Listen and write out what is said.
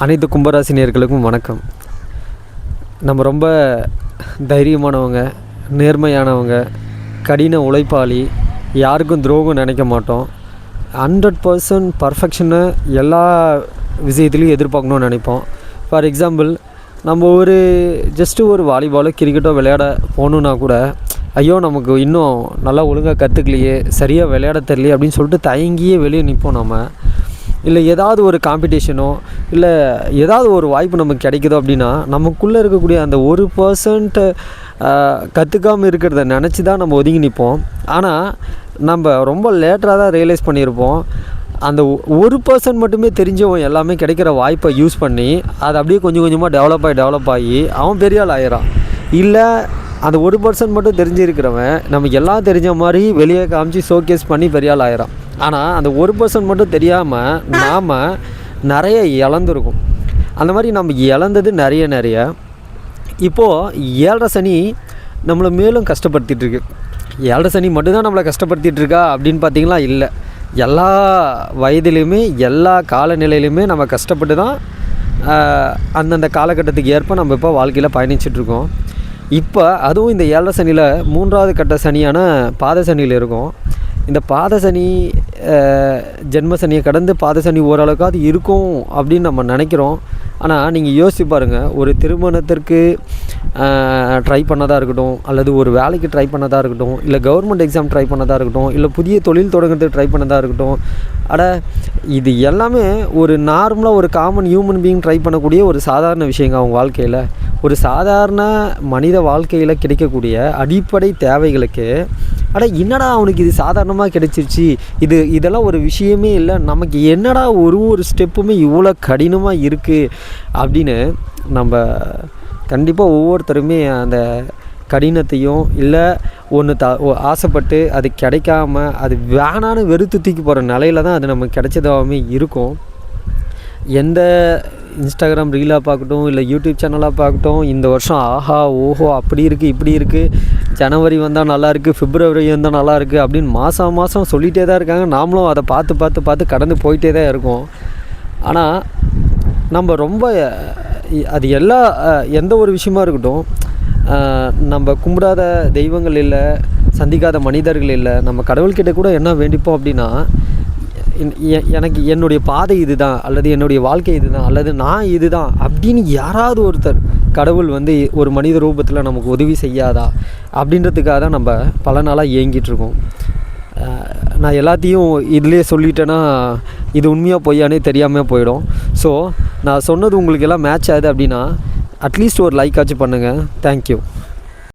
அனைத்து கும்பராசி நேயர்களுக்கும் வணக்கம். நம்ம ரொம்ப தைரியமானவங்க, நேர்மையானவங்க, கடின உழைப்பாளி, யாருக்கும் துரோகம் நினைக்க மாட்டோம். 100% பர்ஃபெக்ஷனை எல்லா விஷயத்துலையும் எதிர்பார்க்கணும்னு நினைப்போம். ஃபார் எக்ஸாம்பிள், நம்ம ஜஸ்ட்டு ஒரு வாலிபாலோ கிரிக்கெட்டோ விளையாட போகணுன்னா கூட, ஐயோ நமக்கு இன்னும் நல்லா ஒழுங்காக கற்றுக்கலையே, சரியாக விளையாட தெரியலையே அப்படின்னு சொல்லிட்டு தயங்கியே வெளியே நிற்போம். நம்ம இல்லை ஏதாவது ஒரு காம்படிஷனோ இல்லை ஏதாவது ஒரு வாய்ப்பு நமக்கு கிடைக்குதோ அப்படின்னா, நமக்குள்ளே இருக்கக்கூடிய அந்த 1% கற்றுக்காமல் இருக்கிறத நினச்சி தான் நம்ம ஒதுங்கி நிற்போம். ஆனால் நம்ம ரொம்ப லேட்டராக தான் ரியலைஸ் பண்ணியிருப்போம். அந்த 1% மட்டுமே தெரிஞ்சவன் எல்லாமே கிடைக்கிற வாய்ப்பை யூஸ் பண்ணி அதை அப்படியே கொஞ்சம் கொஞ்சமாக டெவலப் ஆகி அவன் பெரிய ஆள் ஆயிரான். இல்லை அந்த 1% மட்டும் தெரிஞ்சிருக்கிறவன் நமக்கு எல்லாம் தெரிஞ்ச மாதிரி வெளியே காமிச்சு ஷோகேஸ் பண்ணி பெரிய ஆள் ஆயிரான். ஆனால் அந்த 1% மட்டும் தெரியாமல் நாம் நிறைய இழந்துருக்கும். அந்த மாதிரி நம்ம இழந்தது நிறைய. இப்போது 7.5 சனி நம்மளை மேலும் கஷ்டப்படுத்திகிட்ருக்கு. 7.5 சனி மட்டும்தான் நம்மளை கஷ்டப்படுத்திகிட்ருக்கா அப்படின்னு பார்த்திங்களா? இல்லை, எல்லா வயதிலையுமே எல்லா காலநிலையிலையுமே நம்ம கஷ்டப்பட்டு தான் அந்தந்த காலகட்டத்துக்கு ஏற்ப நம்ம இப்போ வாழ்க்கையில் பயணிச்சிட்ருக்கோம். இப்போ அதுவும் இந்த 7.5 சனியில் 3வது கட்ட சனியான பாத சனியில் இருக்கும். இந்த பாத சனி ஜென்ம சனியை கடந்து பாத சனி ஓரளவுக்கு அது இருக்கும் அப்படின்னு நம்ம நினைக்கிறோம். ஆனால் நீங்கள் யோசிச்சு பாருங்கள், ஒரு திருமணத்திற்கு ட்ரை பண்ணதாக இருக்கட்டும், அல்லது ஒரு வேலைக்கு ட்ரை பண்ணதாக இருக்கட்டும், இல்லை கவர்மெண்ட் எக்ஸாம் ட்ரை பண்ணதாக இருக்கட்டும், இல்லை புதிய தொழில் தொடங்குறதுக்கு ட்ரை பண்ணதாக இருக்கட்டும், இது எல்லாமே ஒரு நார்மலாக ஒரு காமன் ஹியூமன் பீயிங் ட்ரை பண்ணக்கூடிய ஒரு சாதாரண விஷயங்க. அவங்க வாழ்க்கையில் ஒரு சாதாரண மனித வாழ்க்கையில் கிடைக்கக்கூடிய அடிப்படை தேவைகளுக்கு என்னடா அவனுக்கு இது சாதாரணமாக கிடைச்சிருச்சு, இதெல்லாம் ஒரு விஷயமே இல்லை, நமக்கு என்னடா ஒரு ஸ்டெப்புமே இவ்வளோ கடினமாக இருக்குது அப்படின்னு நம்ம கண்டிப்பாக ஒவ்வொருத்தருமே அந்த கடினத்தையும் இல்லை ஆசைப்பட்டு அது கிடைக்காம அது வேணான்னு வெறுத்து தூக்கி போகிற நிலையில தான் அது நமக்கு கிடைச்சதாகவே இருக்கும். எந்த இன்ஸ்டாகிராம் ரீலாக பார்க்கட்டும், இல்லை யூடியூப் சேனலாக பார்க்கட்டும், இந்த வருஷம் ஆஹா ஓஹோ அப்படி இருக்குது இப்படி இருக்குது, ஜனவரி வந்தால் நல்லாயிருக்கு, பிப்ரவரி வந்தால் நல்லாயிருக்கு அப்படின்னு மாதம் சொல்லிகிட்டே தான் இருக்காங்க. நாமளும் அதை பார்த்து கடந்து போயிட்டே தான் இருக்கோம். ஆனால் நம்ம ரொம்ப அது எந்த ஒரு விஷயமா இருக்கட்டும், நம்ம கும்பிடாத தெய்வங்கள் இல்லை, சந்திக்காத மனிதர்கள் இல்லை, நம்ம கடவுள்கிட்ட கூட என்ன வேண்டிப்போம் அப்படின்னா, எனக்கு என்னுடைய பாதை இதுதான், அல்லது என்னுடைய வாழ்க்கை இதுதான், அல்லது நான் இதுதான் அப்படின்னு யாராவது ஒருத்தர் கடவுள் ஒரு மனித ரூபத்தில் நமக்கு உதவி செய்யாதா அப்படின்றதுக்காக தான் நம்ம பல நாளாக ஏங்கிட்டுருக்கோம். நான் எல்லாத்தையும் இதுலேயே சொல்லிட்டேன்னா இது உண்மையாக பொய்யானே தெரியாமல் போயிடும். ஸோ நான் சொன்னது உங்களுக்கு எல்லாம் மேட்ச் ஆகுது அப்படின்னா அட்லீஸ்ட் ஒரு லைக் ஆச்சு பண்ணுங்கள். தேங்க்யூ.